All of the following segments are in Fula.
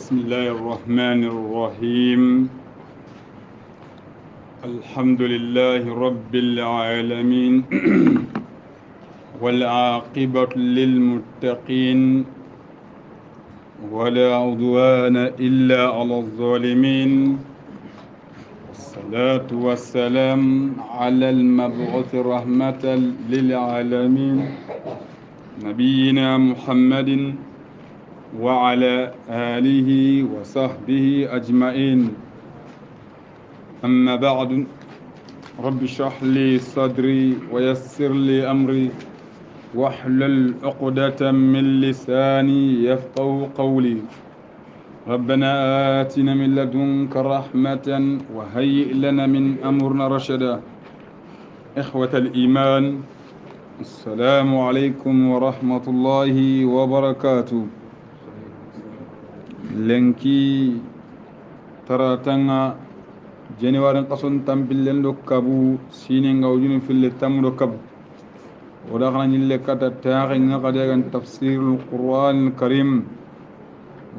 بسم الله الرحمن الرحيم. الحمد لله رب العالمين والعاقبة للمتقين ولا عدوان إلا على الظالمين، والصلاة والسلام على المبعوث رحمة للعالمين نبينا محمد وعلى آله وصحبه أجمعين. أما بعد، رب اشرح لي صدري ويسر لي أمري واحلل عقدة من لساني يفقه قولي. ربنا آتنا من لدنك رحمة وهيئ لنا من أمرنا رشدا. إخوة الإيمان، السلام عليكم ورحمة الله وبركاته. لنكي تراتنا جنوار قصن تنبلن كابو سينين غوجين في التمر كابو ودخلنا لك تتاغن قدغن تفسير القرآن الكريم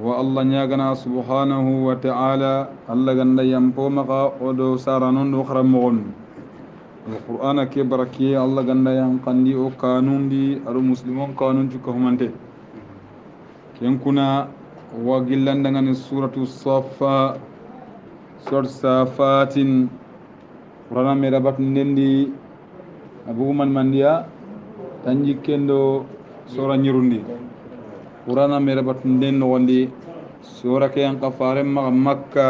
والله نياغنا سبحانه وتعالى الله غند يمبو مقا ودو سارانون وخرمون القرآن كبركي الله غند ينقندي او قانون دي ارو مسلمون قانون تكهمنته كين كنا وغلان دغن سورة الصفات سورة صافات قرآن مربط نندي أبو من منديا تنجي كندو سورة نيروندي قرآن مربط نندي نوندي سورة كيان قفارم مكة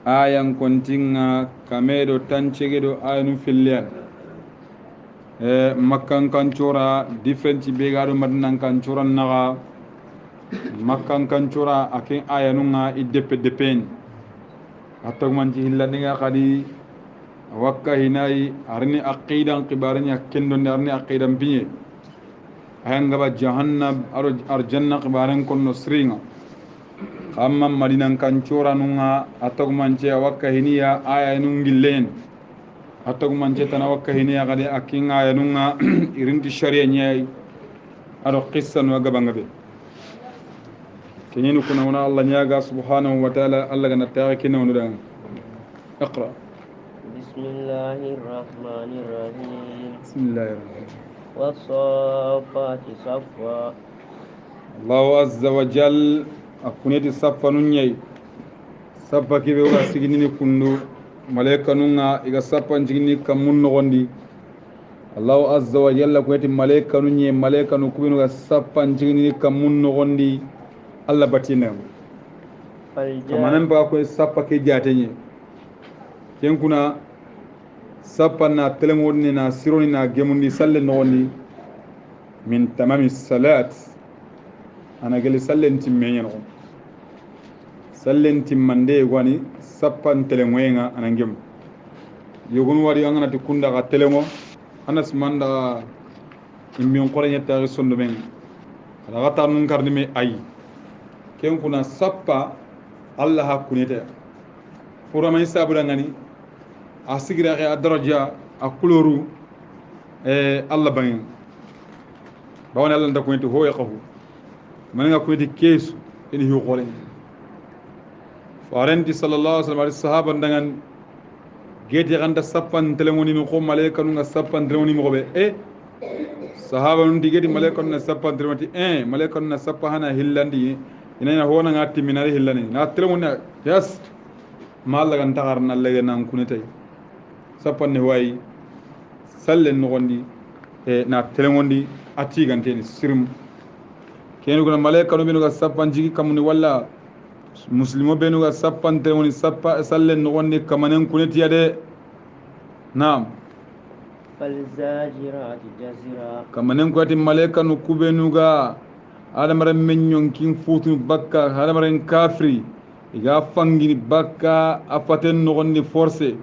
آيان كنتينا كاميدو تنشيدو آيان فيليان مكة كانشورا ديفرنتي بيغارو مدنان كانشورا نغا مكة كانشورا أكين آيانونا إدبين atau manci hillandinga kadi wakka hinai arni aqidan qibarnya kendon arni aqidan biye ayanga ba jahannam arjanna qibaran konno sringa amma madinan kancura nunga atau manci wakka hiniya aya nungillen atau manci tana wakka hiniya kadi akinga aya nunga irinti sharia nyai ado qissan wa gabangabe كنين كنا هنا الله نياغا سبحانه وتعالى الله نتاعي كنا هنا اقرأ. بسم الله الرحمن الرحيم. بسم الله الرحمن الرحيم. والصافات صفا. الله عز وجل أكونيت صفا نونيي صفا كيف هو سيجنيني كندو ملائكة نونا إذا صفا نجيني كمون نغندي الله عز وجل أكونيت ملائكة نونيي ملائكة نكوينو صفا نجيني كمون نغندي Allah batina kamanan ba ko sappa ke jatenye ken kuna sappa na telemoni na sironi na gemundi salle noni min tamami salat ana gali sallen timmenya no sallen timmande gwani sappa telemwenga ana gem yogun wari angana tikunda ka telemo anas manda imbi on qorenya ta sondo men ala gata nun karni me ay ken kuna sappa Allah hakunete fura may sabura ngani asigira ke adaraja akuluru Allah bangin bawon Allah nda kunete ho yaqahu man nga kunete kesu ini hu qole farenti sallallahu alaihi wasallam sahaba ndangan gete ganda sappan telemoni no ko malaika no nga sappan telemoni mo be sahaba nun digeti malaika no sappan telemoni malaika no sappa hana hillandi ina hona ngati minari hillani na telemona yes malla gan tagarna lege nan kunetay sappan ne way sallen no gondi na telemondi ati ganteni sirum kenu gona malaika no benu ga sappan jigi kamuni walla muslimo benu ga sappan telemoni sappa sallen no gondi kamanen kuneti yade naam falzajirati jazira kamanen ko ati malaika no kubenu ga adamaren menyon kin futu bakka adamaren kafri iga fangini bakka afaten nogondi force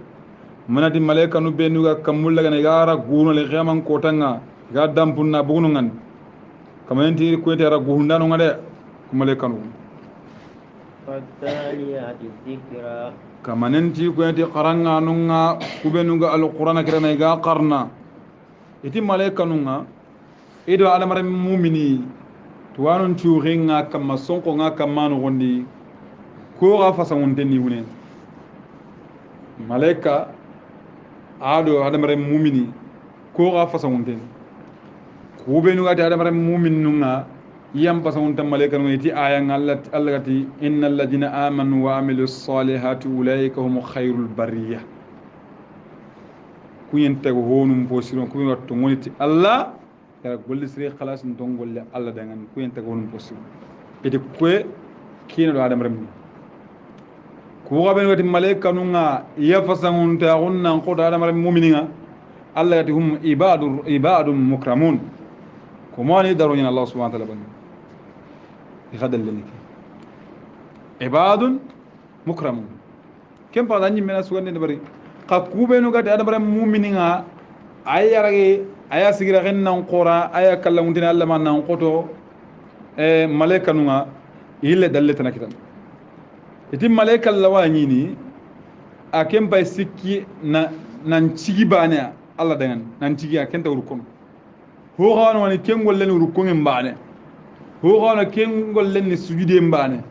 manati malaika nu benuga kamulla gana igara guno le xaman kotanga iga dampunna bugunu ngan kamanenti ko tera guhundano ngade ko malaika nu fataniyati dhikra kamanenti ko enti qaranga nunga kubenuga alqur'ana kirana iga qarna iti malaika nunga ido adamaren mu'mini tuwanon tuuxenga kamma sonko nga kamma noxondi ko ga fasangunten ni hune malaika ado hadamare mumini ko ga fasangunten ko be nu gati hadamare mumin nunga yam fasangunten malaika no ti ayan Allah gati innal ladina amanu wa amilus salihati ulaika hum khairul bariyah kuyen tego honum posiron kuyen watto ngoniti Allah kala golli sire khalas ndon golle Allah dangan kuyen tego honum posiron ede ko kino do hadamare mumini ko ga ben wati malaika nunga ya fasangunta gunnan ko da hadamare mumininga Allah gati hum ibadum mukramun ko mani daroni Allah subhanahu wa ta'ala ban يخدل لك عباد مكرمون كم بعد أني من أسوأ نبري قاكوبة نقطة هذا برا مؤمنين أي رأي أي سيرة غن نقرا أي كلام دين الله ما نقطه ملائكة نوع إلا دلتنا كده إتي ملائكة الله وانيني أكيم بيسكي نانتيجي بانيا الله دهن نانتيجي أكين توركون هو غان واني كم ولا نوركون بانيا هو غان كم ولا نسجد بانيا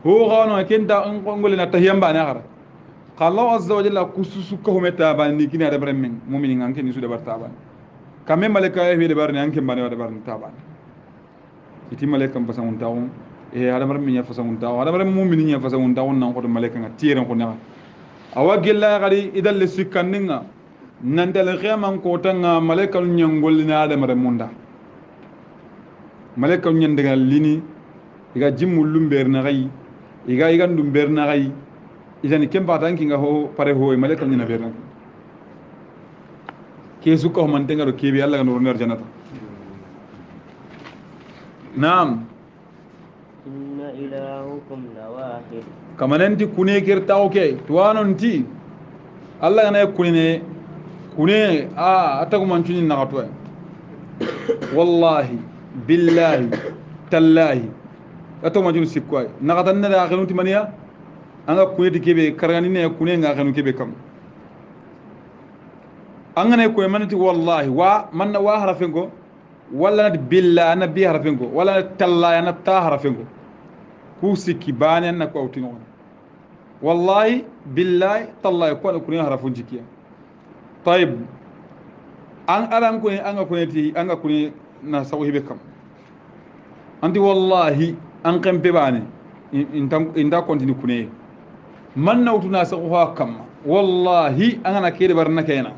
هو غان كم تا ولا نتهيم بانيا خير قال الله عز وجل كسوسك هم تابان نيكين هذا برمين مؤمنين عنك نسود برتابان كم ملائكة هي دبرني عنك بانيا دبرني تابان إتي ملائكة بسمون تاون هذا برمين يفسمون تاون هذا برمين مؤمنين يفسمون تاون نقول ملائكة تيرن كنا أواجه الله غادي إذا اللي سكاننا نندل خيام كوتنا ملائكة نينغول لنا هذا مرموندا ملائكة نيندغال ليني إذا جيم مولم بيرنغاي إذا ندم بيرنغاي إذا نكمل بعدين كينغا هو بره هو ملائكة نينا بيرنغ كيسوكا هم أنتينغا رو كيبي الله كنور نير جنة نعم إن إلهكم لواحد كمان أنتي كوني كيرتاو كي توانو أنتي الله كنا كوني أتاكم أنتوني نغطوه والله بالله تالله أتاكم أنتوني سيكواي نغطنا دا أخنو تمانيا أنا كوني تكيبي كرغانيني كوني أخنو كيبي كم أنا كوني منتي والله من حرفينكو ولا ند بالله أنا بي حرفينكو ولا ند تالله أنا تا حرفينكو كوسي كيباني أنا كوتينو والله بالله تالله يكون كوني حرفون جيكيا طيب أنا كوني نسويه بكم أنت والله أنكم بباني إن دا كنتي كوني من نوت ناسوها كم والله أنا كير برنا كينا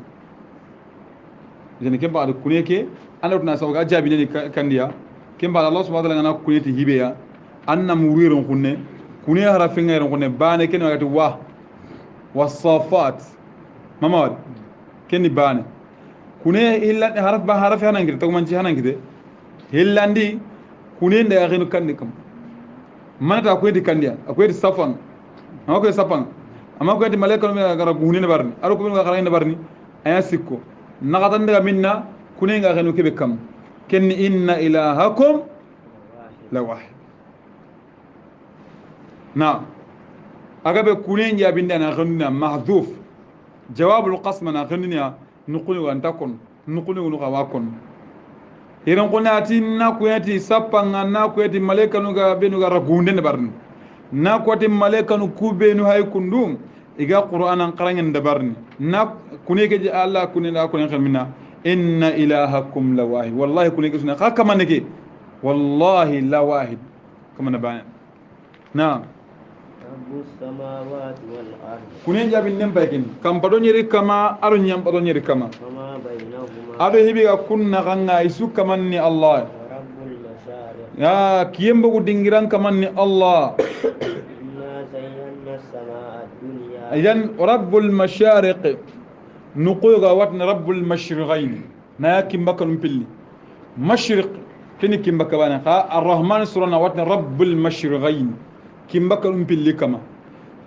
إذا كم بعد كوني كي أنا نوت ناسوها جابيني كنديا كم بعد الله سبحانه وتعالى أنا كوني تهيبيا أنا موريرون كوني هرفين غيرون كوني باني كنا قلت واه والصافات مامور كني باني كوني إلا حرف هنانجر تقوم أنتي هنانجر هلاندي كوني ندا غينو كندكم ما نتا أكوي دي كنديا أكوي دي سافان أما أكوي سافان أما أكوي دي ملاك كلام غير بهوني نبارني أروح كوني غير نبارني أيا سيكو نقطن ندا منا كوني غير كبكم كن إن إلهكم لواحد نعم أجاب كوني يا بندنا غننا محذوف جواب القسم أنا غننا نقول وأن تكون نقول ونقواكن يرون قناتي ناكوياتي سبعة ناكوياتي ملائكة نوغا بينوغا رغوندن برن ناكوياتي ملائكة نكوبينو هاي كندوم إيجا قرآن قرآن دبرني ناك كونيك جي الله كوني لا كوني خير منا إن إلهكم لواحد والله كونيك سنة كمان نكى والله لا واحد كمان نبان نعم رب السماوات والأرض كوني جابين نمبايكين كم بدون يري كما أرون يام بدون يري كما وما بينهما أبي هبيغا كنا غنا يسوع كمان ني الله رب المشارق يا كيم بقول دينغران كمان ني الله إنا زينا السماء الدنيا إذن رب المشارق نقول واتن رب المشرقين ناكم بكر بلي مشرق كني كم بكر بانا الرحمن سورنا واتن رب المشرقين كم بكر بلي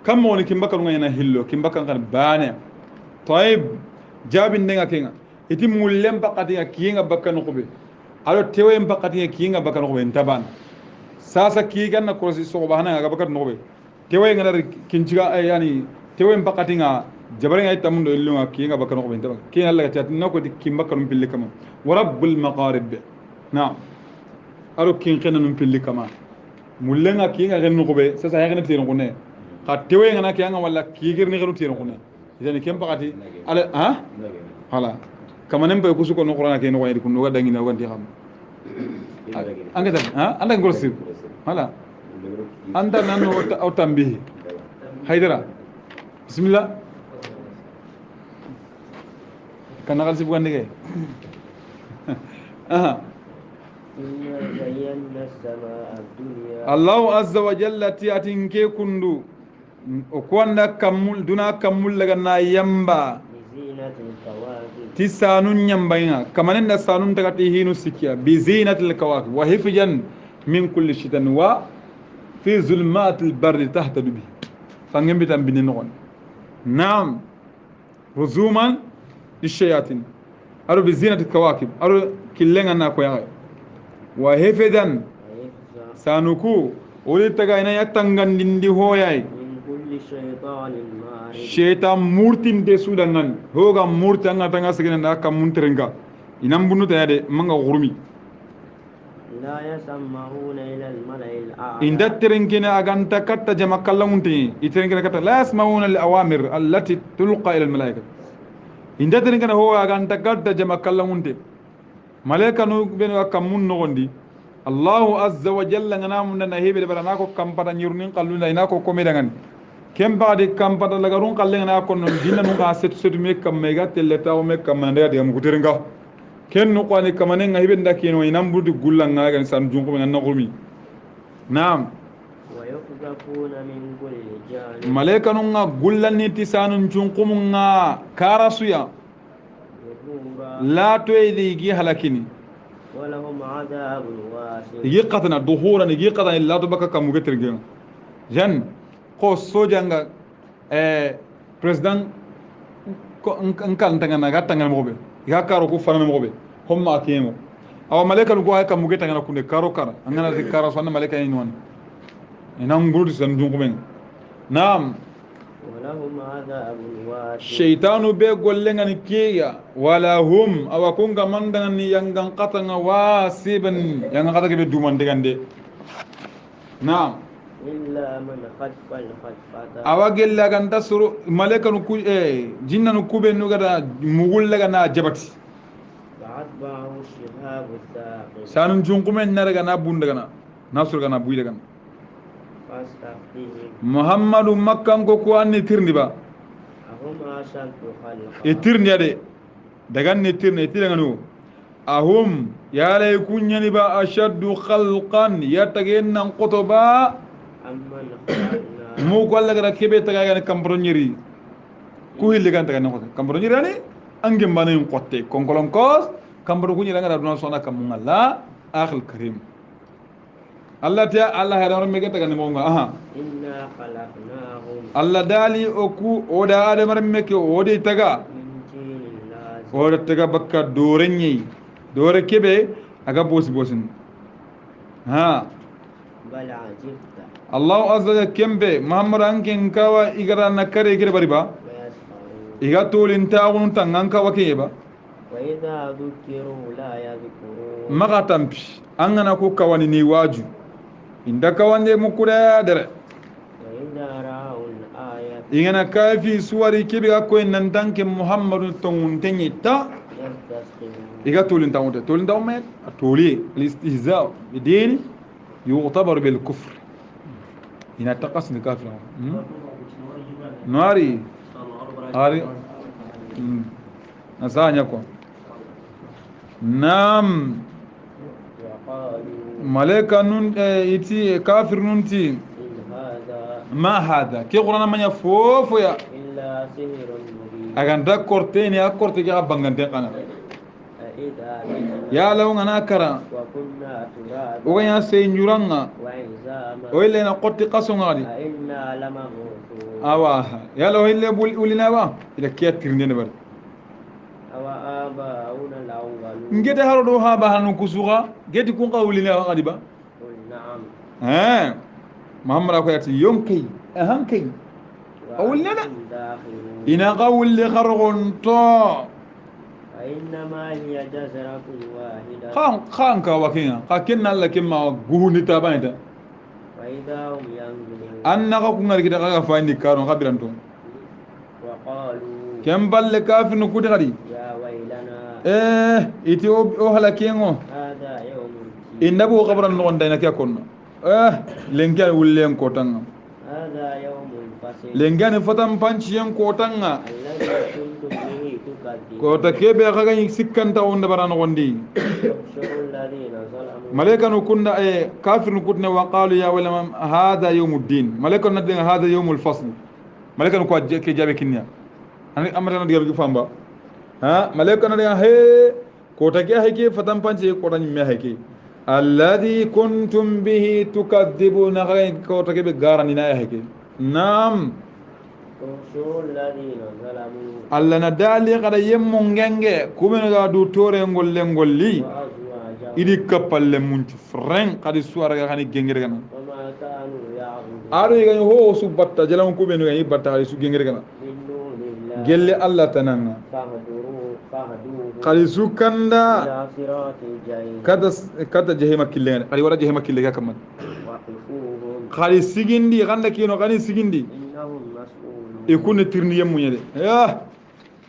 كم وني كم بكر غينا هيلو كم بكر كان بانا طيب جاب النجا كينا إتي مولم بقتي كينا بكر نقبل على تيوين بقتي كينا بكر نقبل انتبان ساسا كينا نكروسي سوبانا بكر نقبل تيوين غير كنجا يعني تيوين بقتي جبرين أي تمن اللون كينا بكر نقبل انتبان كينا الله كتير نقول كم بكر نقبل كمان ورب المقارب نعم أرو كين خنا نقبل كمان mullenga kinga gen no be sasa ya gen tiron kunne ka tewe ngana kiyanga walla kigir ni genu tiron kunne idani kem pakati ala ha hala kamanem be kusuko no qur'ana ke no wayri kunno ga dangina wanti xam anga tan ha anda ngol sir hala anda nanu o tambihi haydara bismillah kana gal sibu gande aha إنا زينا السماء الدنيا الله عز وجل تياتينكي كندو وكوانا كمول دونا كمول لغنا يمبا بزينة الكواكب تسانون يمباينا كمان ان سانون تغتي هينو سيكيا بزينة الكواكب وحفظا من كل شيطان وفي ظلمات البر تحت به فانغم بتام بنين نعم رزوما للشياطين ارو بزينة الكواكب ارو كلنا ناكو وحفظا سانوكو ولي تغاينا يتنغن دي هوياي من كل شيطان مارد شيطان مورتين دي سودانان هوغا مورتان تانغا سغنا كام مونترنغا ينام بنو تايدي مانغا غورمي لا يسمعون الى الملأ الاعلى ان دترنكين اغانتا كاتا جما كلامونتي يترنكين كاتا لا يسمعون الاوامر التي تلقى الى الملائكه ان دترنكين هو اغانتا كاتا جما كلامونتي ملائكه نو بينو كام مون نوندي الله عز وجل نامو نهيبه براناكو كامبادا نيرنين قالونا يناكو كوميدان كم بعد كامبادا لغارون قالنا كون دينا نو اسيت سيت مي كام ميغا تيلتاو مي كام ندا دي ام كوتيرنغا كن نو قاني كمان نهيبه ndakino ينام بودي غولانغا غان سان جونكو من نغومي نعم ويقذفون من كل جانب ملائكه نو غولاني تسانون جونكومغا كاراسويا لا تويدي جي هلاكيني ولهم عذاب واسع يقطنا ظهورا يقطنا لا تبقى كم مغترجم جن ko sojanga president ko nkal ntanga ga tanga mobe ga karo ko fana mobe homma akemo awa malaika ko ay kam mugeta ngana kunde karo kara angana de karo sonna malaika ni non ina ngurdu san jungu men nam ولهم عذاب واسع shaytanu be gollenga ni kiya wala hum awa kunga mandanga ni yangan qatanga wasiban yangan qataga be dumande gande nam إلا من خطف الخطفة awa gella ganta suru malaika nu ku jinna nu kube nu gada mugul laga na jabati فأتبعه الشهاب الثاقب sanun junkumen na daga na bunda gana nasur gana buida gana فاستفتهم muhammadu makkan ko ko anni tirni ba أهم أشد خلقا tirni ade daga ni tirni tiranga nu ahum ya lay kunyani ba ashaddu khalqan yatagenna qotoba أمن خلقنا mu ko alla gara kebe taga gana kambronyeri ku hilli kan taga no kambronyeri ani angem bana yin qotte konkolon kos kambro kunyira ngara duna sona kamungalla akhil karim Allah ta Allah hada mege taga ni monga aha إنا خلقناهم Allah dali oku oda adamar meke ode taga من طين لازب oda taga bakka dorenyi dore kebe aga bosi bosin ha بل عجبت Allah azza wa kembe Muhammad anken kawa igara nakare igere bariba ويسخرون iga tolin taun tangan kawa keba وإذا ذكروا لا يذكرون maga tampi angana ko kawani ni waju inda kawande mukura dare وإذا رأوا الآية ingana kafi suwari kebe ga ko nan tanke Muhammadu tongun tenyita يستسخرون iga tolin taun me toli al-istihza bidin يعتبر بالكفر هنا تقص الكافر ناري هاري نسانيكو نعم وقالوا ملائكة نون إتي كافر نونتي إن هذا ما هذا كي قرآن من يفوف يا إلا سحر مبين أكان دا كورتين يا كورتي كي أبانغان تيقانا أإذا متنا يا لو أنا كرا وكنا ترابا وين سينجورانا وعظاما وإلا أنا قرتي قصون غادي أإنا لمبعوثون أواه يا لو إلا بولنا با إذا كي ترندين بر أوآباؤنا الأولون ngete haro do ha ba hanu kusuga geti kun qawlina ngadi ba قل نعم muhammad ko yati yonki ahanki أولنا لا. وأنتم داخلون ina qawli khargon to فإنما هي جزرة واحدة khan ka wakinga ka kenna alla kemma guhuni tabanta فإذا هم ينظرون أنك كنا كده كذا فايني كارون خبرنتم وقالوا كم بل كافر نقول غادي يا ويلنا إتي أو هلاكينغو هذا يوم الدين إن أبو خبرنا نقول دينا كيا كنا لينكان ولين كوتانا هذا يوم الفصل لينكان فتام بانشيان كوتانا الذي كنتم به تكذبون كوتا كيبي أخاعي سكان تاون دبران غندي احشروا الذين ظلموا ملائكة نكون كافر نكون وقالوا يا ولما هذا يوم الدين ملائكة ندين هذا يوم الفصل ملائكة نكون كجابي كنيا أنا أمرنا ديال كفامبا ها ملائكة ندين هي كوتا كيا هيك فتام بانشي كوتا نيمي هيك الذي كنتم به تكذبون غير كوتا كيبي غارنينا هيك نعم احشروا الذين ظلموا Allah na dali kada yemmo ngenge kumen ga du tore ngolle ngolli وأزواجهم idi kapalle munci fren kadi suara ga hani gengere gana وما كانوا يعبدون aro ga ho su batta jalam kumen ga batta kadi su gengere gana من دون الله gelle Allah tananga فاهدوه kadi su kanda إلى صراط الجحيم kada jehima kille kadi wala jehima kille ga kamman وقفوهم kadi sigindi ganda kino kadi sigindi إنهم مسؤولون ikune tirni yemmu nyede ya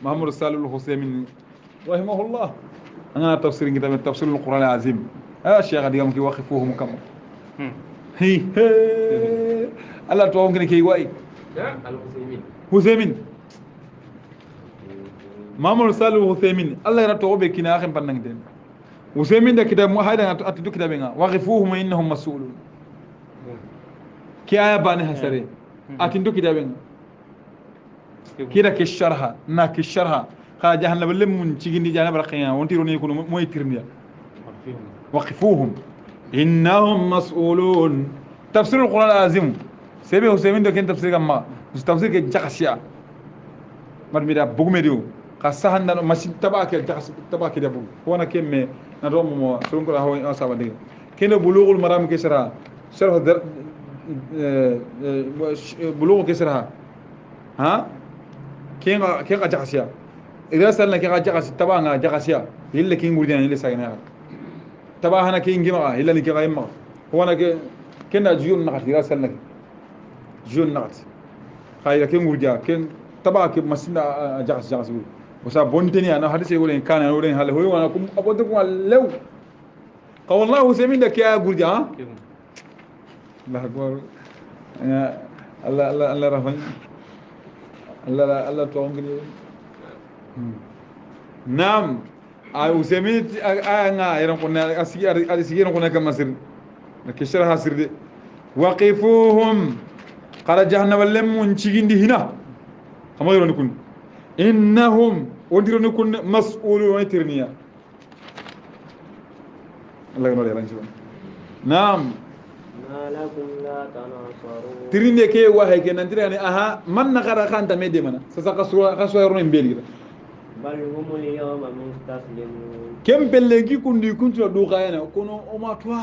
محمد صالح الحسيمين رحمه الله أنا تفسير كتاب تفسير القرآن العظيم الشيخ قد يوم كي وقفوهم كم هي الله توهم كني كي واي الحسيمين محمد صالح الحسيمين الله يرى توه بكنا آخر بنانجدين الحسيمين ده كتاب هذا أتدو كتابنا وقفوهم إنهم مسؤولون كي آية بانه هسره أتدو كتابنا كده كشرها نا كشرها خا جهنم لم من تيجي جهنم برقيا وانتيروني يكونوا مو يترميا وقفوهم إنهم مسؤولون تفسير القرآن العظيم سبي حسين ده كان تفسير كم تفسير كجاكسيا مرميدا بوميديو كسهن ده ماشي تباك تباك ده بو هو أنا كم ندوم مو سرون كلا هو أصابه ده كنا بلوغ المرام كسرها شرح در بلوغ كسرها ها كين جاكسيا إذا سألنا كين جاكسيا تبعنا جاكسيا يلا كين بوديان يلا ساينا تبعنا كين جماعة يلا نكين غيما هو أنا كين جيون نقط إذا سألنا جيون نقط خايا كين بوديا كين تبع كين مسنا جاكسيا وسا بونتني أنا هذا سيقول إن كان أقول إن هلا هو أنا كم أبودكم لو قال الله سمين ده كيا بوديا الله أكبر الله رحمه الله توانغني نعم وسميت أنا يرون كنا أسير كنا كم مسير نكسر هاسير دي وقفوهم قال جهنم لم منشين دي هنا هم يرون كن إنهم وديرون كن مسؤولون ترنيا الله ينور يا لانشون نعم ما لكم لا تناصرون تريني كي واحد كي ننتظر يعني من نقرأ خان تميدي منا سأقصوا يرون بيلي بل هم اليوم مستسلمون كم بلغي كندي كنت دوغاينا كونو اوما توا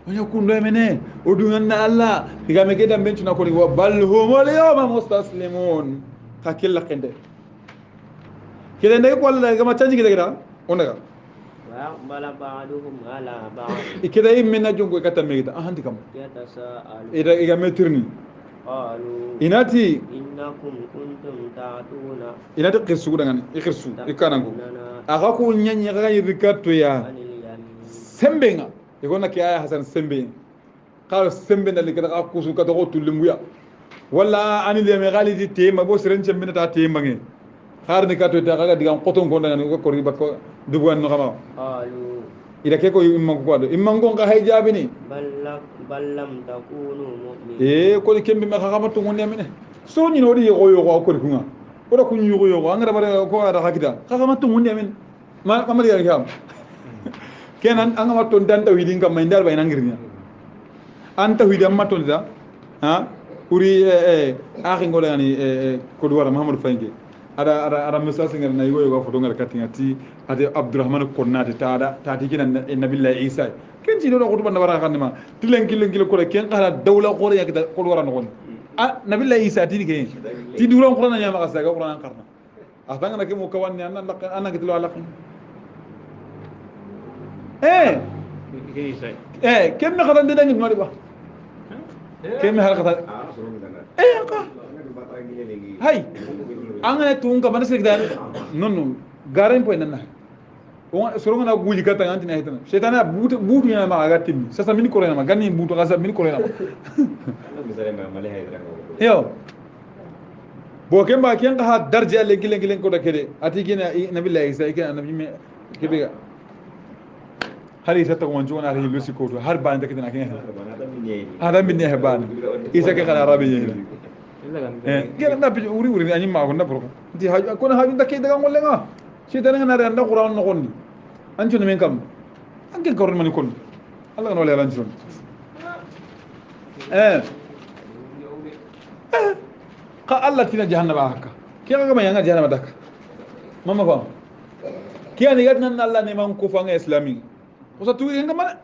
ونيا كوندو مني ودونا الله كيغامي كيدام بنتنا كوني بل هم اليوم مستسلمون كاكيل لكنده كده ندي كولا كما تشانجي كده اونغا وأقبل بعضهم على بعض كده يمنا جونغو كاتامي كده اهانتي كم يتساءلون إذا مترني قالوا إناتي إنكم كنتم تعتونا إناتي قرسو دغاني إخرسو إكانانغو تأتوننا أغاكو نياني غاي ريكاتو يا عن اليمين سمبينا يقول لك يا حسن سمبين قال سمبين اللي كده أكوسو كده غوتو لمويا ولا أنا اللي مغالي دي تيما بو سرين سمبين تا تيما غي خارني كاتو تا غا ديغان قوتون كون دغاني كو كوري باكو دوغان نو خما قالوا إذا كيكو يمانكو كوادو يمانكو غا هاي جابيني بل لم تكونوا مؤمنين إيه كل كم بما خامة تقول يا منه سوني نوري يغوي يغوي أكل كنا ولا كن يغوي يغوي أنا ربنا كوا هذا هكذا خامة تقول يا من ما مري يا كام كان أنا ما تندان تويدين كم مندار بين أنغرينا أنت تويدين ما تندا ها كوري آخر قولي يعني كدوارا محمد فاينجي ada misasi ngar na yoyo foto ngar katinga ti ade abdurrahman konnati taati kina nabillahi isa ken ci do ko banda wara xanima tilen kilo ko ken xala dawla qore yak ko wara no gon ah nabillahi isa ti ke ti duron qur'an nya ma xasaga qur'an qarna afanga na ke mo kawan nya anna ke tilo ala kem me xadan de dangi ngori ba kemi halkata ka hay angane tunga bana sekda non garen po nanna on soronga na guji kata anti na hitana shaytana butu yana ma aga timmi sasa min ko rena ma ganni butu gasa min ko rena yo bo kemba ken ha darja le gilen ko da kede ati gina nabillahi isa ikana nabi me kebe hari sata ko jona hari lusi ko to har bande kedina ken ada min ne ban isa ke kana arabi yela gela na bi uri ani ma ko na bro di ha ko na ha da ke daga ngolle nga shaytan nga na da qur'an no gonni anju men kam anke ko man kon Allah no le lan jon ka Allah tina jahannama haka ke ga ma yanga jahannama daka mama fa kiyani gadna Allah ne man ko fa nga islami وسطوي هنگا مانا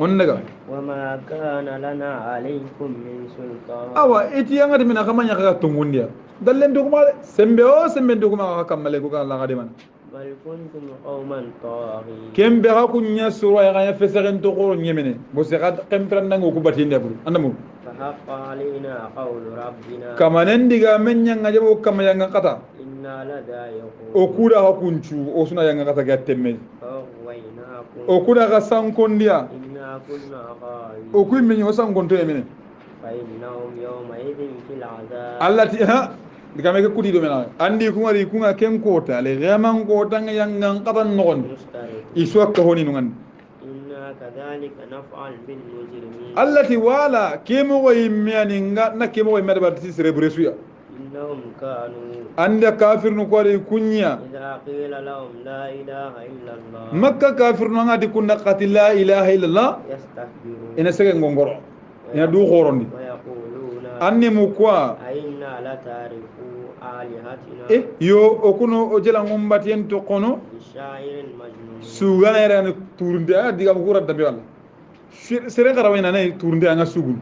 وننگا وما كان لنا عليكم من سلطان اوا اتي يانغا دمنا كما نياغا تونغونديا دالين دوغما سمبي دوغما كامالي كوكا لا غادي مان بل كنتم قوما طاغين كم بها كنيا سورا يغا فسرن تقول نيمني بو سيغا قمترن نانغو كوباتي ندبل اندمو فحق علينا قول ربنا كما ننديغا من يانغا جبو كما يانغا قتا إنا لدايقون okuda hakunchu osuna yanga kata gattemme فغويناكم okuda ga sankondia إنا كنا غاوين okui menyo sankonto yemene فإنهم يومئذ في العذاب allati ha digame ke kudi do mena andi kunga ken kota le gaman kota yanga kata non مشترك iswa ko honi nungan إنا كذلك نفعل بالمجرمين allati wala kemo wo yimmani na kemo wo medba tisre bresuya إنهم كانوا anda kafir no kwari kunya إذا قيل لهم لا إله إلا الله makka kafir no ngadi kunna qati la ilaha illallah يستكبرون ina sege ngongoro ina du khorondi ويقولون anni mu kwa أئنا لتاركو آلهتنا yo okuno o jela ngombati en to kono لشاعر مجنون sugana era ne turnde a diga ko radda be wala sere garawena ne turnde anga sugun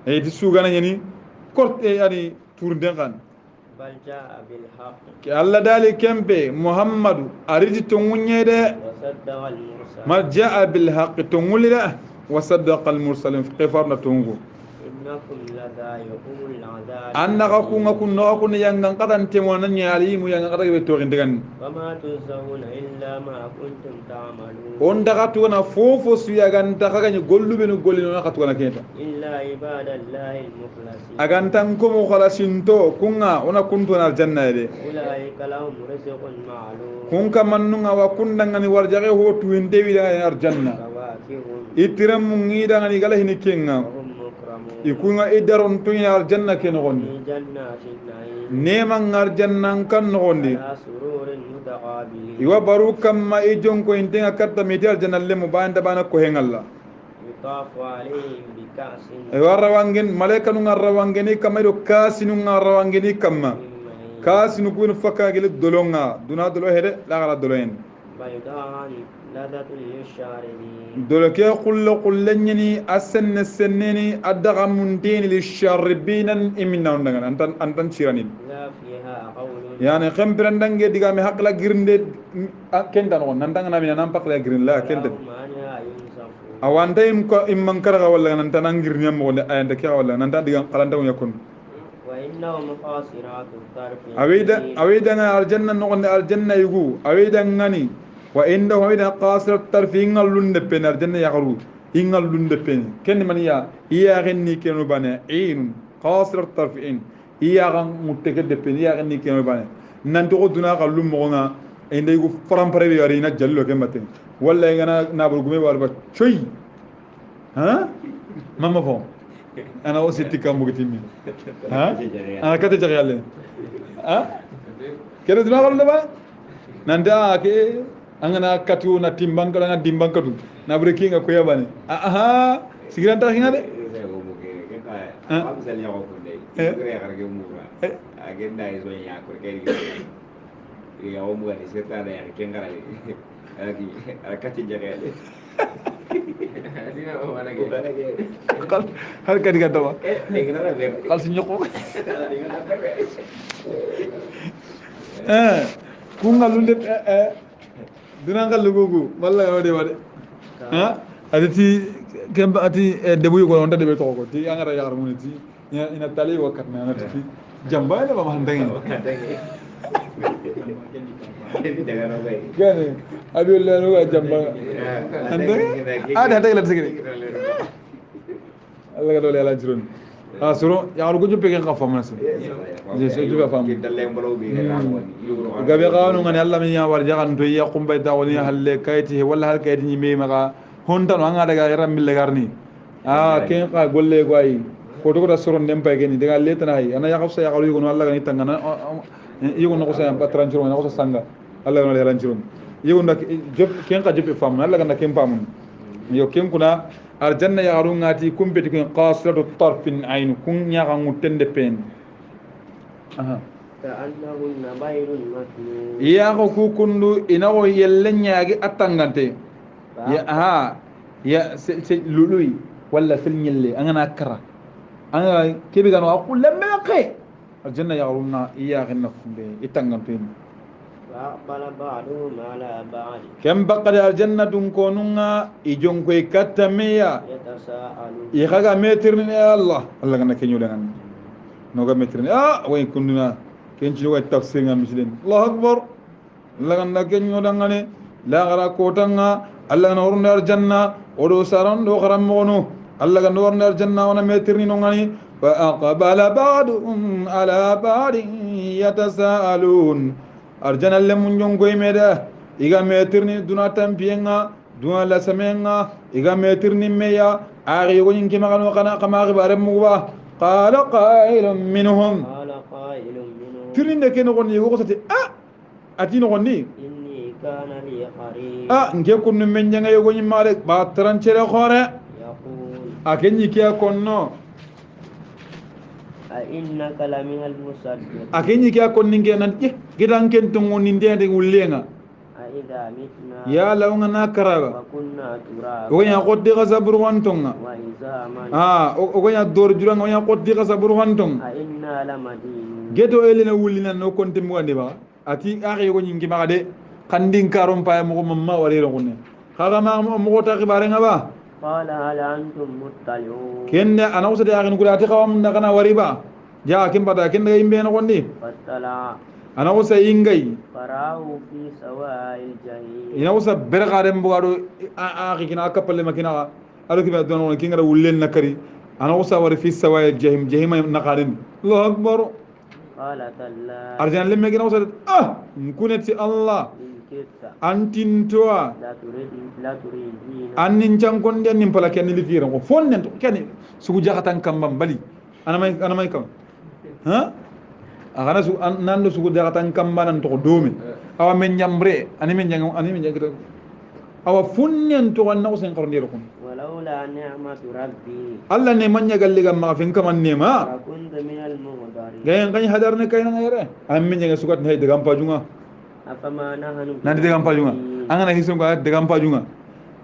e di sugana yani korte yani turnde kan بل جاء بالحق ke alla dali kembe muhammadu aridi to ngunyede وصدق المرسل ma jaa bil haqq to ngulira wa saddaqa al mursalin fi farna tungu إنكم لذائقون العذاب annaka kunga kunno kunno yangan qadan temona nyali mu yangan qada be to gindigan وما تجزون إلا ما كنتم تعملون on daga tuna fofo suyagan daga ni gollube no gollino na katuna kenta إلا عباد الله المخلصين agantan ko mo khalasinto kunga ona kuntuna aljanna de أولئك لهم رزق معلوم kun kamannunga wa kundangani warjage ho tuwinde wida aljanna فواكه itiram mungida ngani gala hini kenga وهم مكرمون ikunga idaron tunya aljanna ken gondi في جنات النعيم nema ngarjanna kan gondi على سرور متقابلين iwa baru kamma ijon ko intenga katta meti aljanna lemu banda bana ko hengalla يطاف عليهم بكأس iwa rawangen malaika nu ngarrawangeni kamero kasinu ngarrawangeni kamma من معين kasinu kun fakka gele dolonga duna dolo hede la gara doloen بيضاء لذة للشاربين doloke kullu nyini asen senneni adaga mundeni lisharbinan iminna undangan antan chiranin لا فيها قول yani khempirandange digame hakla girnde kenda no nandanga na mina nampakla girin la kenda وهم عنها ينزفون awanda im ko imman karaga walla nanta nangirni am wala ayanda kya walla nanta digam qalanda yakun وإنهم قاصرات الطرف awida na aljanna no aljanna yugu awida ngani wa inda awida qasir tarfi ngallunde pen aljanna yaqru ingallunde pen ken man ya iya genni kenu bane in qasir tarfin iya gan mutegede pen iya genni kenu bane nanto ko duna qallum mo nga inda yugu faram pare be yari na jallo ke maten walla ngana na burgume warba choy ha mama fo ana ositi kamugitimi ha ana kate jagale ha kere dina galle ba nanda ke angana katu na timbang kala na dimbang katu na breaking ko yabane aha sigiran ta hinga de agenda izo ya ko ke ya o mu ani seta da ya kengara lagi akati jagale hal ka diga tawa kal si ñoko kunga lunde dina ngal lugugu walla wade wade ha adati kemba ati debu ko on de be to ko ti angara yar mun ti ina tali wa katna na ti jamba la ba handangi gane abi la no jamba handangi ada ada la sigiri Allah ga dole ala jirun suro ya rugo juppe ke khafam nasu je so juppe fam gabe qanu ngani Allah min ya war jagan to ya qumbay dawni halle kayti wala hal kayti ni me maga honta no anga daga ram mille garni ken ka golle ko ay ko to ko suro ndem pay geni daga letana hay ana ya khafsa ya qalu yugo Allah ga ni tangana yugo no ko sa patran ciro no ko sanga Allah ga no leran ciro yugo ndak job ken ka juppe fam Allah ga ken pamun yo ken kuna arjanna ya arungati kumpeti kun qasratu tarfin ayn kun nya ga ngutende pen كأنهن بيض مكنون يا خو كندو إنه يلن ياجي أتانغانتي يا يا لولوي ولا سلني اللي أنا أكره أنا كيف كانوا أقول لما يقي الجنة يقولون إياه النفس إتانغانتين فأقبل بعضهم على بعض كم بقى الجنة كونونا إجون كوي كتمية يتساءلون يخاga مترني يا الله الله كنا كنيو لنا نوغا مترني وين كنا kenci wa tafsir ngam muslim Allah akbar Allah kan kenyo dangane la gara kotanga Allah kan orun dar janna odo saran do garam mono Allah kan orun dar janna wana metirni no ngani fa aqbala ba'dhum ala ba'din yatasaalun arjana lemun jongo imeda iga metirni duna tampienga duna la samenga iga metirni meya ari go nyinki magano kana kama bare muwa qala qailun minhum tirinde ke no gonni ko sati ati no gonni inni kana li qarin nge ko no men nyanga yogo nyima rek ba trancere khore yaqul akenyi ke konno a innaka la min al musaddiq akenyi ke konni nge nan gidan ken to ngoni ndende ullenga a idha mitna ya lawnga nakaraga wa kunna turaba o nya qoddi gasabur wantonga wa izaman o nya dor juranga o nya qoddi gasabur wantonga a inna lamadin geto elina wulina no konte mo ande ba ati akhi ko nyingi ma de kandin karom pa mo mamma wale ro kunne kaga ma mo ta khibare ngaba qala hal antum muttali'un kenne ana usade akhin ko ati kawam na kana wariba ja kim bada kenne imbe no gondi fatala ana usa ingai farahu fi sawa'il jahim ina usa bergare mbugado akhi kina kapalle makina alo kiba don won kinga wullen nakari ana usa wari fi sawa'il jahim jahima naqarin Allahu akbar قال تلا أرجع لما كنا وصلت نكونت الله أنتين توا لا تريدين أنين جان كون دي نمبلا كان اللي فيرا فون ننتو كان سوق جاهتان كم بالي أنا ما يكون أنا سوق نانو سوق جاهتان كم بان نتو دومي أو من يمبري أنا من كده أو فون ننتو أنا وصلنا قرن يركون ولولا نعمة ربي الله نمان يقال لي ما فين كمان نعمة كنت من المهدرين gaya kanya hadarne kayna ngayre amin nyanga sukat hay degam pajunga afama nahnu nandi degam pajunga angana hisum ka degam pajunga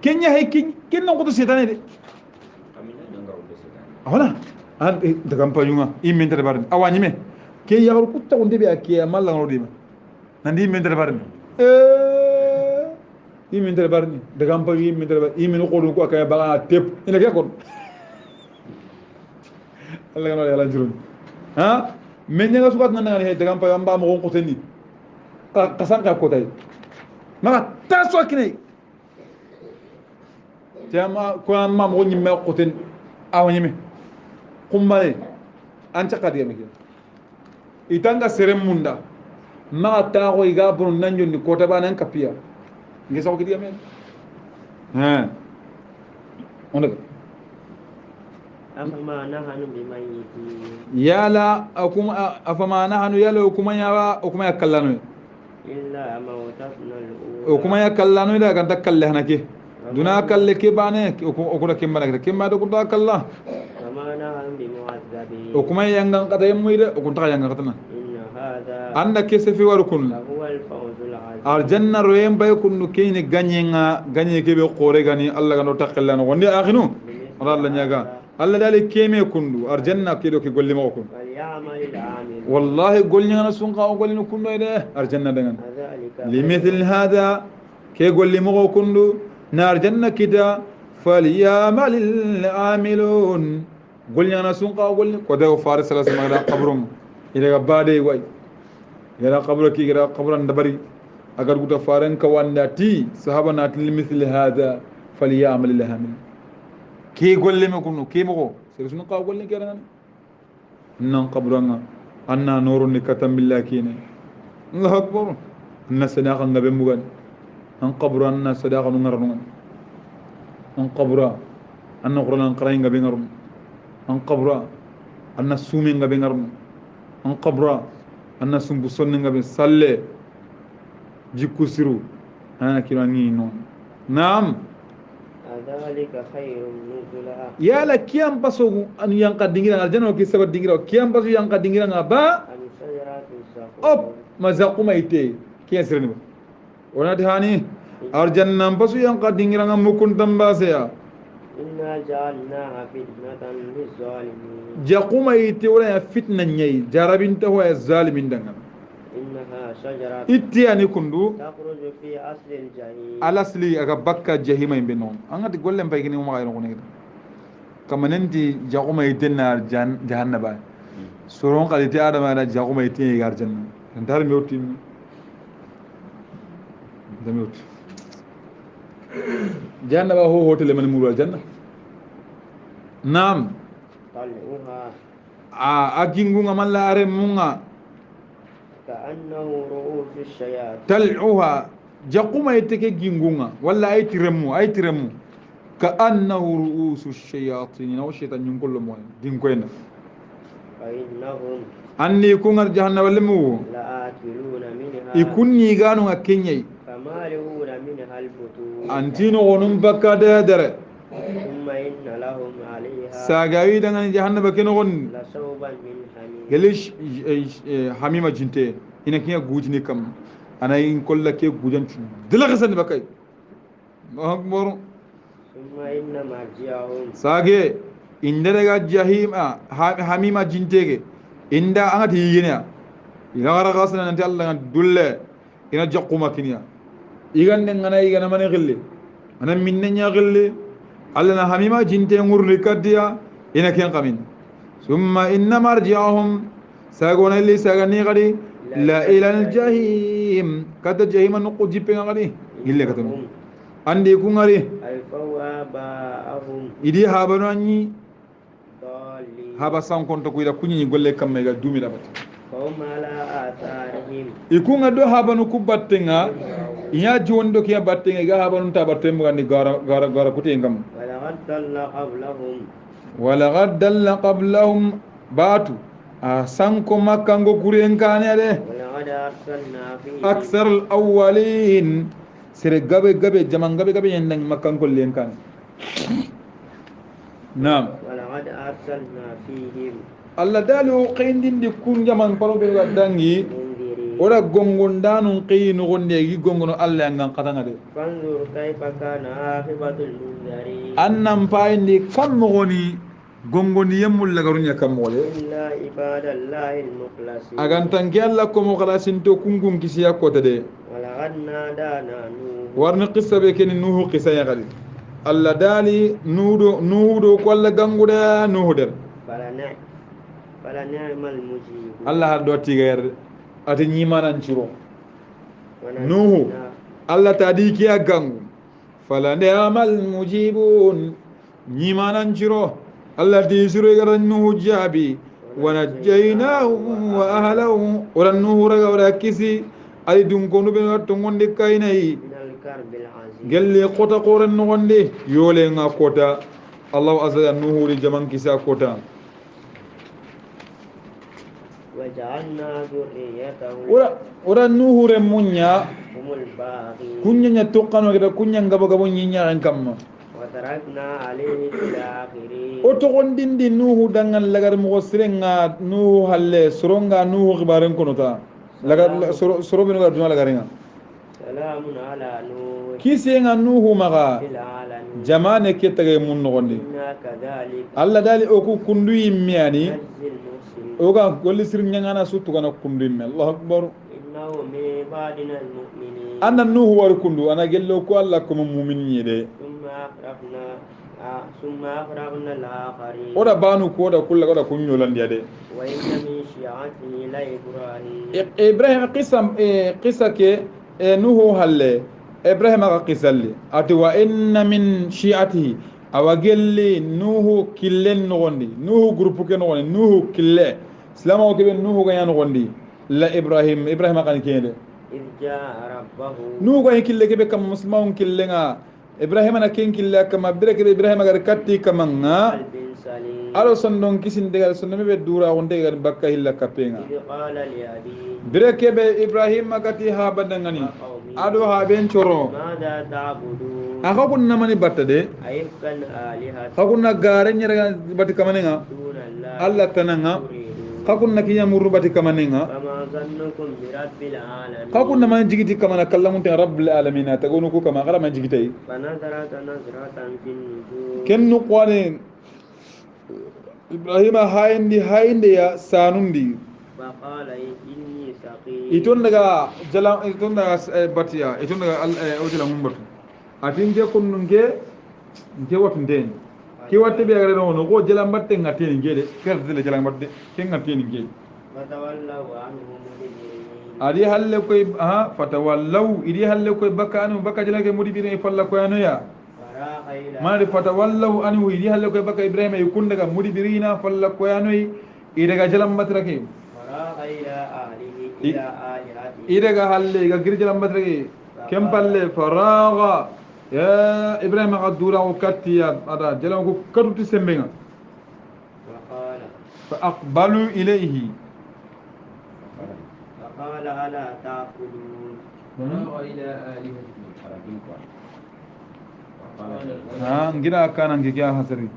kenya hay ken non ko to setane de awala an degam pajunga imin tere barni awani me ke yagar kutta ko debi akiya malla ngoro dima nandi imin tere barni imin tere barni degam paju imin tere barni imin ko dun ko akaya baga tep ina ke ko Allah ngano yalla jurun men nga sukat nan ngani daga pa yamba mo ko teni ka sanka ko tay maka taso kine jama ko amma mo nyi me ko ten awani me kumbale an taka diga me itanga serem munda ma ta ko iga bun nan jonni ko ta banan kapiya ngi saw diga me on أفما نحن بميتين يالا أفما نحن يالا وكما يا وكما يكلانو إلا موتتنا الأولى وكما يكلانو إذا كنت كلهنا كي دونا كل كي بانه وكنا كم بانه كم ما تقول كلا وما نحن بمعذبين وكما ينعن كذا يمويله وكنت ينعن كذا إن هذا عندك كيس في وركون هو الفوز العظيم الجنة رويم بيكون كين غني كي بيقوري غني الله كانوا تكلنا وندي آخنو الله نيجا الله دالي كيمي كندو أرجنا كيدو كي قولي ما أكون والله قولي أنا سونقا وقولي نكون ده أرجنا دعنا لمثل هذا كي قولي ما أكوندو نار جنة كده فليعمل العاملون قلنا أنا سنقا قلنا كده فارس الله سمعنا قبرهم إذا بعده واي إذا قبرك إذا قبر النبري أقدر قلت فارن كواناتي صحابة ناتل مثل هذا فليعمل العامل كي قل لي ما كنو كي مغو سنقا قلنا كده نن قبرنا أننا نور نكتم بالله كينا الله أكبر أن صداقة نبي مغان أن قبر أن صداقة نغرنا أن قبر أن قرآن قرأين نبي نغرنا أن قبر أن سومين نبي نغرنا أن قبر أن سنبصن نبي صلى جيكو سيرو أنا كيراني نون نعم ذلك خير نزلا يا لا كيام باسو أن ينقى دينغرا الجنة كي سبب دينغرا كيام باسو ينقى دينغرا نبا عن شجرة الزقوم أب ما زقوم أيتي كي أسرني ونا دهاني أرجعنا باسو ينقى دينغرا نمكن تنباسيا إنا جعلناها فتنة للظالمين زقوم أيتي ولا فتنة نيي جاربين تهو الظالمين دعنا إنها شجرة إتياني كندو تخرج في أصل الجحيم على سلي أكبكة جهيم بينهم أنا تقول لهم بيجيني وما غيرهم كنيدا كما ننتي زقوم أيتي نار جهنم بقى سورون قالتي آدم أنا زقوم أيتي يغار جنة انتهار ميوتين ده ميوت جهنم هو هوتيل من مولى الجنة نعم طلعها أكينغو عمل لا أرمونا كأنه رؤوس الشياطين تلعوها جقوم يتكي جينغونا ولا أي ترمو كأنه رؤوس الشياطين أو شيطان ينقل موين دينكوين فإنهم أني يكون الجهنم والمو لآكلون منها يكون يغانو أكيني فمالئون منها البطون أنتينو غنم بكا دادر ثم إن لهم عليها ساقاوي دنغن جهنم بكينو غن لشوبا من حميم قليش حميمة جنتي إنا كينا غوجني كم أنا إن كل كي غوجن دلغسن بكاي أكبر ثم إن مرجعهم ساقي إن درجة جهيم حميمة جنتي إن دا أنا تيجينا إذا غير غاسنا أنت الله دولة إنا جقوما كنيا إيجان أنا إيجان ما نغلي أنا منني غلي الله حميمة جنتي نور لكديا إنا كين قمين ثم إن مرجعهم ساقون اللي ساقني غري لا إلى الجحيم كذا جهيم نقو جيبنا غري إلا كتنو عندي كون غري ألفوا آباءهم إدي هابنو أني ضالين haba san konto ko ida kunyi golle kamme ga dumi dabat فهم على آثارهم ikunga do habanu ku battenga iya jondo kiya battenga ga habanu ta battemmo gandi gara kuti ngam ولقد ضل قبلهم wala gaddalla qablahum batu sanko makkango kuren kane ade ولقد أرسلنا فيهم aksar al awwalin sere gabe jaman gabe yendang makkango len kan nam ولقد أرسلنا فيهم Allah dalu qindin di kun jaman paro be dangi منذرين ora gongondanu qinu gonde gi gongono Allah ngan katanga de فانظر كيف كان عاقبة المنذرين annam payndi kam goni gongoni yemul lagarunya kam mole إلا عباد الله المخلصين agan tanki Allah ko mo khalasin to kungun kisiya ko tade ولقد نادانا نوح warna qissa be ken nuhu qissa ya gali Allah dali nudo ko Allah ganguda nuhu der فلنعم المجيب Allah do tigar ati nyimanan ciro ونجينا nuhu Allah tadi kiya gangu fala ni'mal mujibun nyimanan ciro Allah di suru garan nuhu jabi wa najaynahu wa ahlahu ora nuhu raga ora kisi ay dum ko no be to ngonde kaynay من الكرب العظيم gelli kota qoran no wonde yole nga kota Allah azza nuhu ri jaman kisa kota وجعلنا ذريته ora nuhu re munya هم الباقين kunya nya tokkano gida kunya ngaba gabo nyinya en kamma وتركنا عليه في الآخرين o to gondindi nuhu dangal lagar mo sirenga nuhu halle soronga nuhu khibaren kono ta lagar soro bino ga duma lagaringa سلام على نوح kisenga nuhu maga في العالمين jamane ke tage mun no gonde إنا كذلك Allah dali o ku kundu yimmani نجزي المحسنين o ga golli sir nyangana sutu kana kundu yimme Allah akbar إنه من عبادنا المؤمنين anna nuhu war kundu ana gello ko Allah ko mu'min yede ثم ثم أغرقنا الآخرين oda banu ko da kulla oda kunyo landiya de وإن من شيعته لإبراهيم ibrahim qissa ke nuhu halle ibrahim ka qisalli ati wa inna min shi'atihi awagelli nuhu killen nogondi nuhu groupe ke nogondi nuhu kille silama ke nuhu ga nogondi la ibrahim kan kende إذ جاء ربه nuhu ga kille ke be kam muslimun killenga ibrahim na ken kille kama bire ke ibrahim ga katti kama nga قلب سليم alo sondon kisin degal sondon be dura on degal bakka hilla kapenga إذ قال لأبيه bire ke be ibrahim magati ha badangani ado ha ben choro ماذا تعبدون aka kunna mani batta de أئفكا آلهة kakunna gare nyere bati kamanenga دون الله alla tananga تريدون kakunna kinya murru bati kamanenga فما ظنكم برب العالمين kakunna man jigiti kamana kallamun ta rabbul alamin tagonu ku kama gara man jigitai فنظرت نظرة في النجوم kennu qwane ibrahima hayndi ya sanundi فقال إني سقيم iton daga jala iton daga batiya iton daga ojala mumbatu atin je kunnunge nke watun den ki watte be gare no ko jala mbatte ngate ni gede kerde le jala mbatte ken ngate ni gede فتولوا عنه مدبرين adi halle koy fatawallaw idi halle koy bakanu baka jala ke mudi bire falla ko yano ya فراغ إلى mari fatawallaw anhu idi halle koy baka ibrahima yukun daga mudi birina falla ko yano yi daga jala mbatre ke فراغ إلى أهله إلى آلهته idaga halle ga girjala mbatre ke kempalle faraga ya ibrahima qadura o kattiya ada jala ko katuti sembenga وقال fa aqbalu ilayhi فقال ألا تأكلون إلى آلهتكم ngira kana ngiga hasari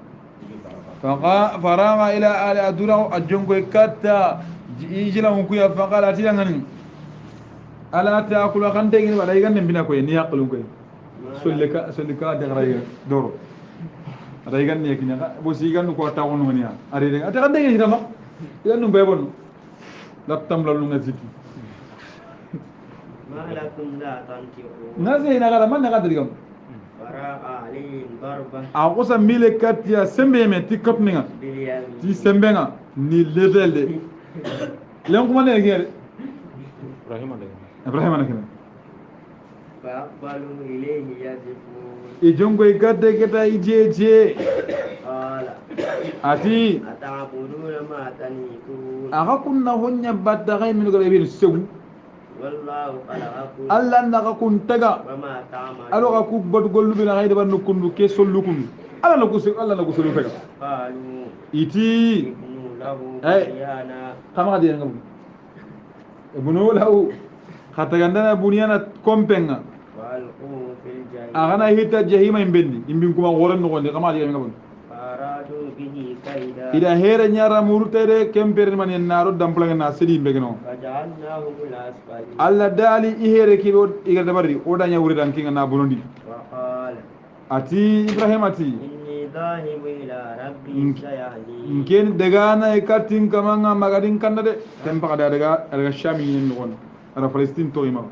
faraga ila ali adura ajongo katta ijila ku ya faqala tilangani ala taakulu khante ngi wala yigan bina ko ni yaqulu ko sollika de raya doro ada yigan ne kinya bo si yigan ko ta wono ni ari de ata khante ngi dama yigan no bebon laptam lalu ngaziti ما لكم لا تنطقون nazi na gara man na gadrigam فراغ عليهم ضربة a kusa mile katia sembe me ti kapninga باليمين ti sembenga ni level de len kuma ne gere ibrahim ne kene فأقبلوا إليه يزفون e jongo e gadde geta ijeje قال ati أتعبدون ما تنيتون aga kunna honya badda gay min gore bir sewu والله خلقكم alla naga kun taga وما تعملون alo ga ku bad gollu bi na gayde ban kundu ke sollu kun alla na ku se alla na ku solu taga قالوا iti ابنوا له أي. بنيانا kama de ngam ibnu lahu khata gandana bunyana kompenga وألقوه في الجحيم agana hita jahima imbendi imbin kuma goren no gonde kama de ngam فأرادوا به كيدا ida here nyara murtere kempere man en naro damplange na sedi mbegeno فجعلناهم الأسفلين alla dali ihere ki do iga dabari oda nya wuri rankinga na bonondi وقال ati ibrahim ati إني ذاهب إلى ربي سيهدين nken daga na ikatin kamanga magadin kanda de tempa daga shami ni ngon ara palestine to ima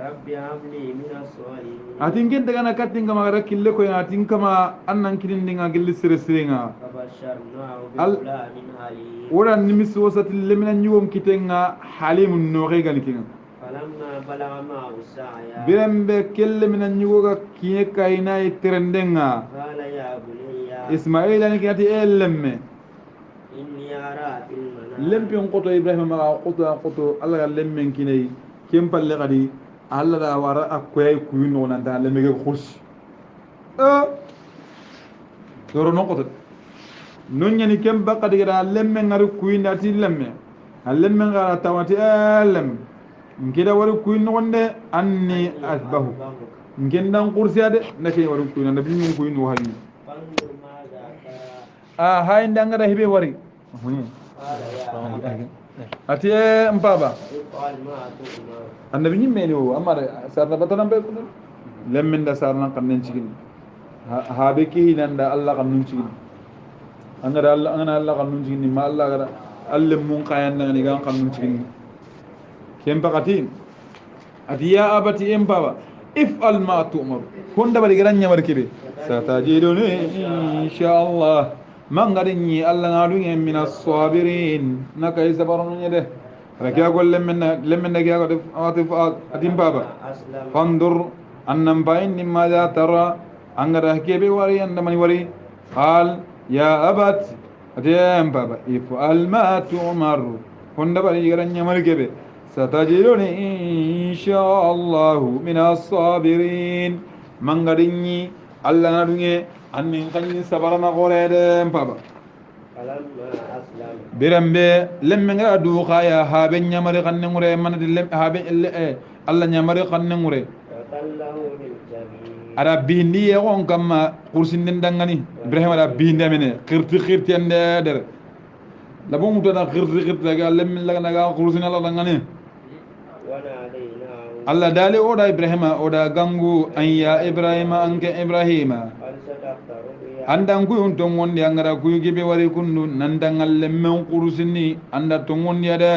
ربي هب لي من الصالحين ati nken daga na katin kama gara kille ko atin kama annan kidin dinga gilli sire sirenga فبشرناه ال- بغلام حليم ora nimis wasati lemina nyuwom kitenga halimun no regal kinga فلما بلغ معه السعي birembe kelle mina nyugo kiye kayna itirendenga قال يا بني ismaila ni kati elemme إني أرى في المنام lempion qoto ibrahima ma qoto alla ga lemmen kinai kempalle gadi alla da wara akoy kuyno nanta lemmege khursi doro non qoto non nyani kem bakka diga lemme ngari kuyna ti lemme lemme ngara tawati lemme ngida wari kuyno wonde anni asbahu ngendan kursiade nake wari kuyno nabi mun kuyno hayni فانظر ماذا ترى hay ndangada hebe wari قال يا ati mpaba افعل ما تؤمر annabi nyimmeni o amara sarna batanan be lemmin da sarna kannen cigin ha be ki hinanda allah kannun cigin angada allah angana allah kannun cigin ma allah gara alle mun kayanna ni gan kannun cigin kem pakati ati ya abati mpaba if'al ma tu'mar honda bari garan nyamar kibe satajiduni inshallah man garinni Allah ngadunge min as-sabirin naka isabarun nyede rakiya gol lemmen giya ko atif adim baba fandur annam bayin mimma tara angara kebe wari andamani wari qal ya abat adim baba if'al ma tu'mar honda bari garan nyamar kibe satajiduni inshallah min as-sabirin man garinni Allah ngadunge annin kanni sabarana gorede baba birambe lemme ngara du khaya habe nyamare kanne ngure man de lem habe Allah nyamare kanne ngure ara bindi e on kamma kursin den dangani ibrahim ara bindi amene khirti ende der la bo muto na khirti ga lemme la na ga kursin Allah dangani Allah dali oda ibrahim oda gangu anya ibrahim anke ibrahim andan kuyun tongon di angara kuyu gibe wari kundu nandangal lemmen kurusini anda tongon ya de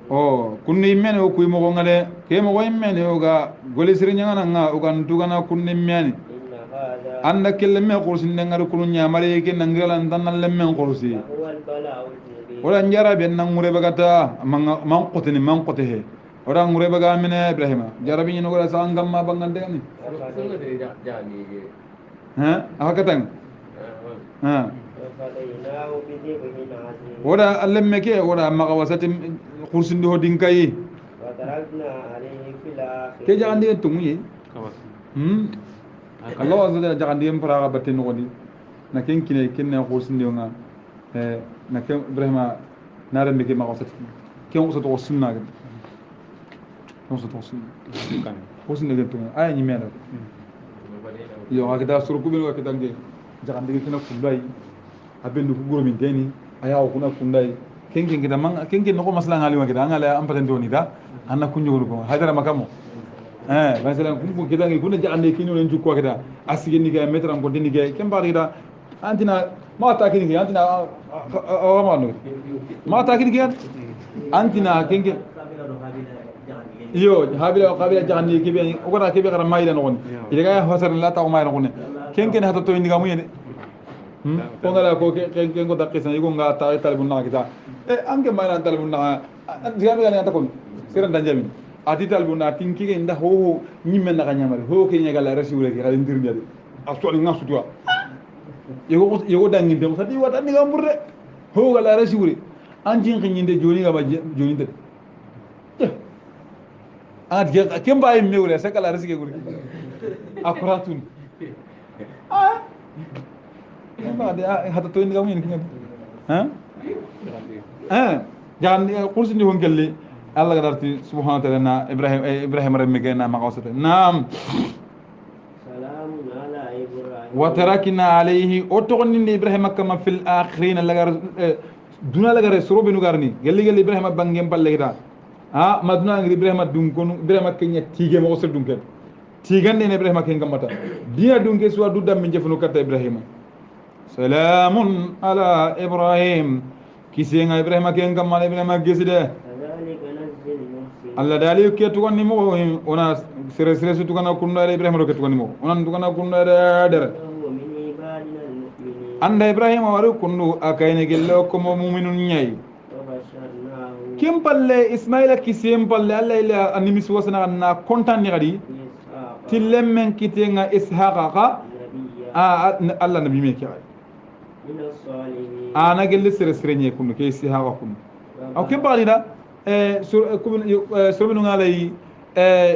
oh kunni immene o kuy mo ngade ke mo immene o ga goli sirinya nga o kan tugana kunni immene anda kellemme kurusini ngar kunu nyamare ke nangala ndanal lemmen kurusi wala njara ben nangure bagata man qote he orang ngure baga mine ibrahima jarabi ni ngora sangam ma bangande ni ha akatan ha wala allemme ke wala magawasati kursindi ho dinkai ke jandi tungi Allah azza wa jandi empara batin ngodi na ken kine kursindi nga na ken ibrahima narambe ke magawasati ken usato sunna hosin de tunga ay ni mena yo akita suru kubin wa kitange jakan de kina kundai abendu ku goro min deni aya ko kuna kundai kengen kita mang kengen no ko masala ngali wa kita ngala am paten doni da anna kunyo ko hadara makamo masalan kun kitange kuna jakan de kinu len jukko kita asige ni ga metram ko deni ga kemba da antina ma ta kini ga antina awamano ma ta kini ga antina kengen yo habila qabila jahannami kibe ogora kibe gara mayda non idaga hasar la taw mayda non ken hata to indiga muyene ko ngala ko ken ko dakisa yugo nga ta talbun na kita ange mayna talbun na diga ga ta kon siran danjami ati talbun na tinki ge nda ho nyimme na kanyamare ho ke nyaga la rasiwle ke ala ndirnya de astoli ngasu tuwa yugo dangi dem sati wata ndiga murde ho ga la rasiwle anjin khinde joni ga ba joni de kem baye mewre se kala risike guri akuratun ba de hata to ndi gamu ni jan kursi ndi hongelle Allah gadarti subhanahu wa ta'ala na ibrahim remme na maqasata naam salamun ala ibrahim wa tarakna alayhi otogonni ibrahim kama fil akhirin lagar duna lagar sorobe nu garni gelli ibrahim bangem palle gida maduna ngri ibrahima dun konu ibrahima kenya tige mo so dun ken tigande ne ibrahima ken gamata dia dun ke so dudam min jefnu kata ibrahima salamun ala ibrahim kisenga ibrahima ken gamala ibrahima geside Allah dali ke to wonni mo ona sere su to kana kunna ibrahima ro ke to wonni mo ona to kana kunna dere anda ibrahima waru kunnu akayne gello ko mo mu'minun nyai kim palle ismaila kisem palle alla ila animis wasna na kontan ni gadi tilemmen kitenga ishaqa ka alla nabi me kay ana gelle sere nye kunu ke ishaqa kunu aw kim bali da sur binu ngalay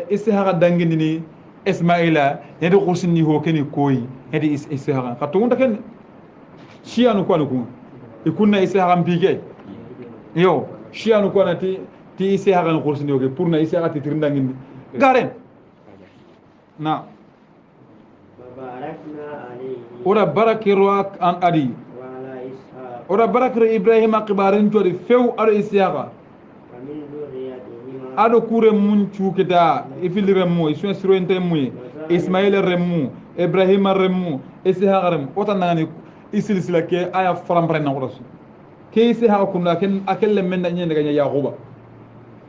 ishaqa dangini ismaila yedi khusni ho keni koyi yedi ishaqa ka to ken shianu ko ko ikunna ishaqa mpike yo shianu ko nati ti ise hagan kursini oge pour na ise ati tirndangindi garen na barakna alayhi ora barakiru an adi wala ishaq ora barakir ibrahim akbarin tori few ado ishaqa kamin duriyatihima ado kure mun chukita ifil remmu isu siro entemmu ismail remmu ibrahim remmu ishaqa rem otanani isilsila ke aya farampare na ko كيسي ها كنا كن أكل من نجني نجني يعقوب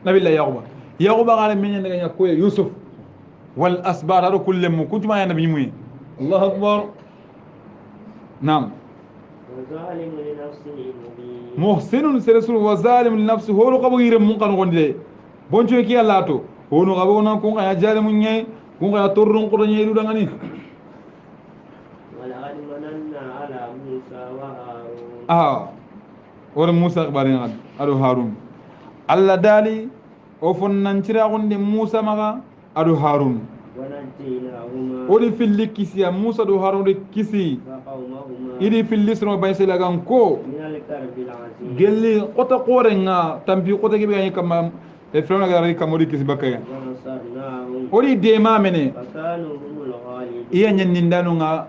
نبي الله يعقوب yaquba gale men daga nya ko yusuf wal asbar aro kullum kuntuma ya nabi mu allah akbar nam وظالم لنفسه مبين muhsinun sirasul wa zalim li nafsi holu qabo yire mun kan gonde boncho ki Allah to hono qabo na ko ya jale mun nyai ko ya torron ko nyai du dangani ولقد مننا على موسى وهارون wala musa akbari ngad ado harun Allah dali o fonnan cira gonde musa maga ado harun ونجيناهما odi filli kisiya musa do harun de kisi وقومهما idi filli sino bayse lagan ko من الكرب العظيم gelli kota qorenga tampi kota gibi gani kama e frona gari kamodi kisi bakaya ونصرناهم odi dema mene فكانوا هم الغالبين iya nyannindanu nga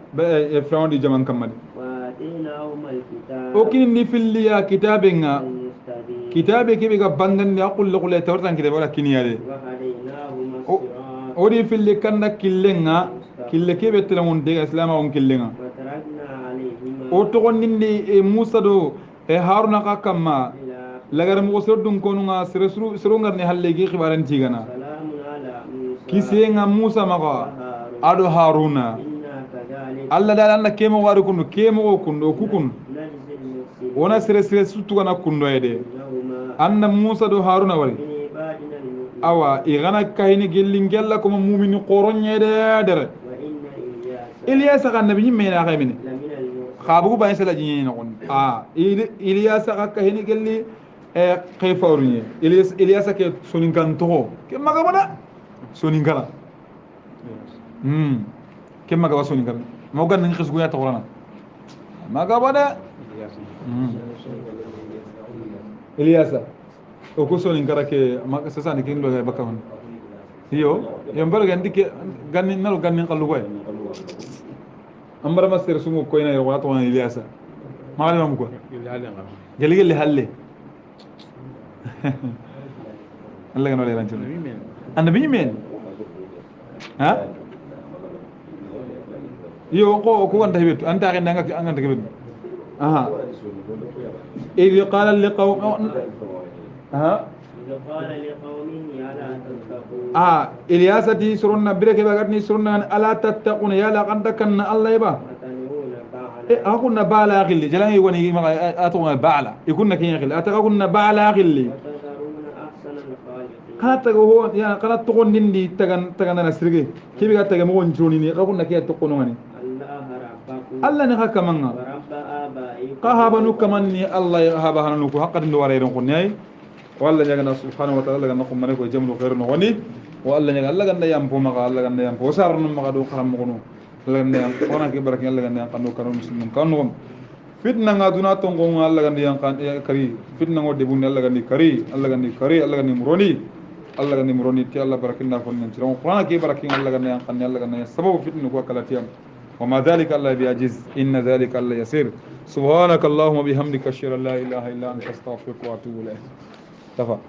e frona di jaman kamadi وآتيناهما الكتاب o kini ni filli ya kitabe nga المستبين kitabe kebe ga bangan ya qul qul tawrtan kitabe wala kiniyade وهديناهما O- الصراط odi filli kanda killenga kille kebe telamun de islam on killenga وتركنا عليهما o to gondinde e musa do e haruna ka kamma إلى lagar mo sordun konunga sere ngarni halle gi khibaran tigana سلام على موسى kisenga musa maga وهارون ado haruna إنا كذلك alla dal anna kemo waru kundu kemo kundu kukun نجزي المحسنين wona sere sutu kana kundo ede إنهما anna musa do haruna wari من عبادنا المؤمنين awa igana kahini gellin gella ko mu'mini qoronye de dere وإن إلياس ilyas ka nabi nyimme na khaymini لمن المرسلين khabu ba insala jinni na kon ilyas ka kahini gelli e khayfarunye ilyas ke sonin kan to ke maga bana sonin kala ke maga wa sonin kala mo gan ngi khisgu ya tawrana maga bana ilyas o ko sonin kara ke maga sasa ni kin lo ga bakka hon yo yambal gandi ke ganni nalo ganni qallu koy ambara master sumu koy na wala to ilyas ma la ko geli geli halle Allah kan wala rancun annabi men ha yo ko wanta hebet anta ken nga anga hebet aha idh qala liqawm aha إذ قال لقومه ألا تتقون ilyasati surunna bireke bagatni surunna ala tattaquna ya la qantakanna Allah yaba وتنهون بعلا akunna bala khilli jalangi woni ma atunga bala ikunna kin khilli atakunna bala khilli وتذرون أحسن الخالقين kana tago ho ya kana to nindi tagan na sirge kibi ga taga mo wonjoni ni akunna ke to kono ngani الله ربكم Allah ne haka manga ورب آبائكم qahabanu kamanni Allah ya haba hananu ko haqqadin do wareeron ko nyai walla nyagana subhanahu wa ta'ala ganna ko mane ko jamlu khairun woni wa Allah nyaga Allah ganda yam po maka Allah ganda yam po sarno maka do kharam ko no Allah ganda yam kona ke baraki Allah ganda yam kanu kanu muslimin kanu fitna nga duna to ngo Allah ganda yam kan kari fitna ngo debun Allah gandi kari Allah gandi kari Allah gandi muroni Allah gandi muroni ti Allah barakinna ko nan tiro kona ke baraki Allah ganda yam kan Allah ganda yam sababu fitna ko kalatiyam وما ذلك الله بعجز إن ذلك الله يسير سبحانك اللهم وبحمدك أشهد أن لا إله إلا أنت أستغفرك وأتوب إليك تفضل